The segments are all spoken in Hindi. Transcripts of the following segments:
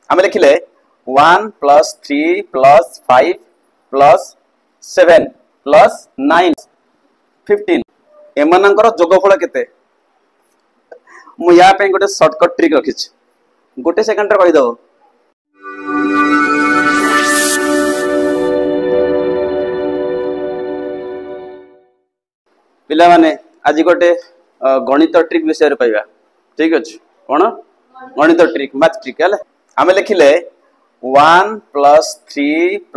आम लिखिले 1 + 3 + 5 + 7 + 9 15 एमानंकर जोगफल केते मु या पे गोटे शॉर्टकट ट्रिक रखी गोटे सेकंड रे कहि दो पिला माने आज गोटे गणित ट्रिक विषय रे कहबा ठीक अछि कोन गणित ट्रिक मैथ ट्रिक है आमे लिखिले 1 + 3 +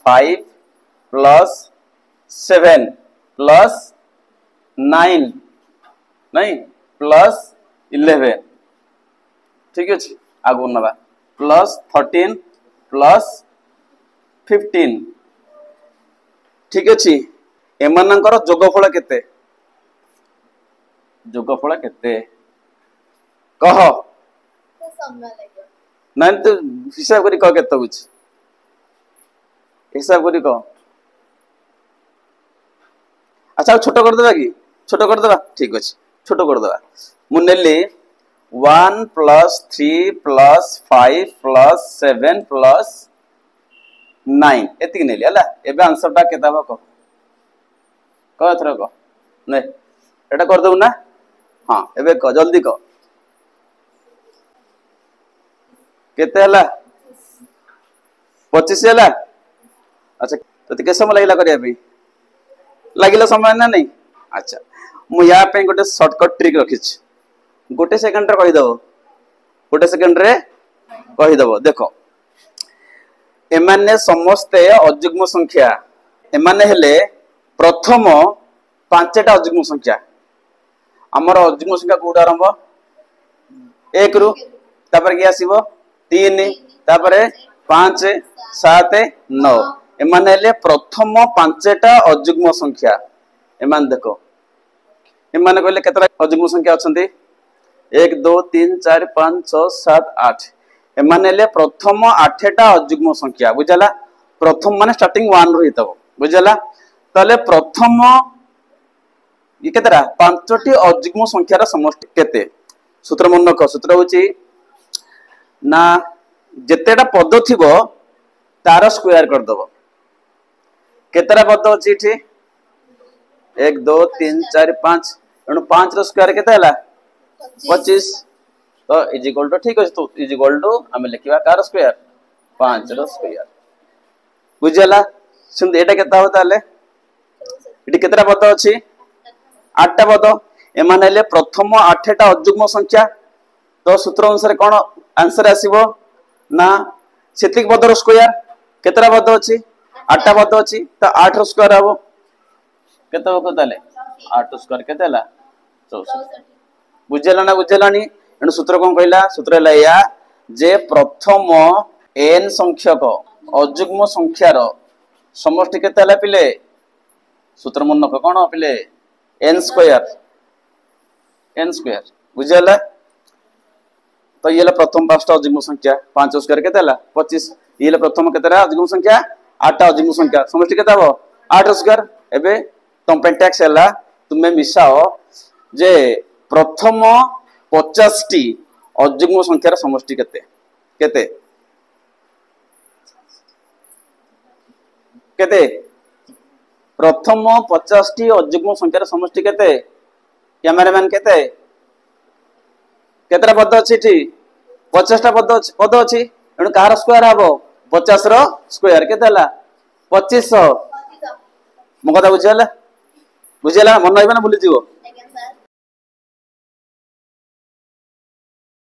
5 + 7 + 9 नहीं +11 ठीक अछि आगु नबा +13 +15 ठीक अछि एमानंकर जोगफल केते कह नहीं तो हिसाब करी कह केते बुझ हिसाब करी कह अच्छा छोट कर देबा कि छोट कर देबा ठीक अछि छोट कर देबा मु नेली 1 + 3 + 5 + 7 + 9 एतिक नेली हला एबे आंसर टा केता बा कह एथरा कह नै एटा कर दउ ना हां एबे कह जल्दी कह केते हला 25 हला अच्छा तते के समय लागिला करिया पे लागिला समय ना नहीं अच्छा मु या पे गोटे शॉर्टकट ट्रिक रखी गोटे सेकंड रे कहि दबो गोटे सेकंड रे कहि दबो देखो एमाने समस्ते अयुग्म संख्या एमाने हेले प्रथम पांचटा अयुग्म संख्या हमर अयुग्म संख्या कोड आरंभ 1 रु तापर के आसीबो 3 तापर 5 7 9 एमाने हेले प्रथम पांचटा अयुग्म संख्या एमान देखो एमाने कहले केतरा अयुग्म संख्या अछंती 1 2 3 4 5 6 7 8 एमाने हेले प्रथम 8टा अयुग्म संख्या बुझला प्रथम माने स्टार्टिंग 1 रु हितबो बुझला तले प्रथम ये केतरा पांचटी अयुग्म संख्यार समष्टि केते सूत्र मन रख सूत्र होची ना जेतेटा पद थिबो तार स्क्वायर कर दबो केतरा पद अछि इठी 1 2 3 4 5 एनु 5 रो स्क्वायर केते हला 25 तो इज इक्वल टू ठीक अछि तो इज इक्वल टू हम लिखिबा कार स्क्वायर 5 रो स्क्वायर बुझला सुन एटा केता होता ले इठी केतरा पद अछि 8टा पद एमान हेले प्रथम 8टा अयुग्म संख्या तो सूत्र अनुसार कोन आंसर आसीबो ना सेतिक पद रो स्क्वायर केतरा पद अछि 8टा पद अछि तो 8 रो स्क्वायर आबो केते हो ताले 8 रो स्क्वायर केते हला 64 बुझला नी एनु सूत्र कोन कहला सूत्र हला या जे प्रथम n संख्यक अयुग्म संख्यार समष्टि केते हला पिले सूत्र मन न कोन पिले n स्क्वायर बुझला तो ये प्रथम पांचटा अयुग्म संख्या 5 स्क्वायर केते हला 25 ये प्रथम केतेरा अयुग्म संख्या 8टा अयुग्म संख्या समष्टि केते हबो 8 स्क्वायर एबे तुम पेंटेक्स हला तुमे मिसाओ जे प्रथम 50 टी अयुग्म संख्यार समष्टि केते केते केते प्रथम 50 टी अयुग्म संख्यार समष्टि केते कैमरामैन केते केतरा पद अछि ठी 50 टा पद अछि एनु कार स्क्वायर हबो 50 रो स्क्वायर केते हला 2500 मो कथा बुझला मन होइबा ना भूली जीवो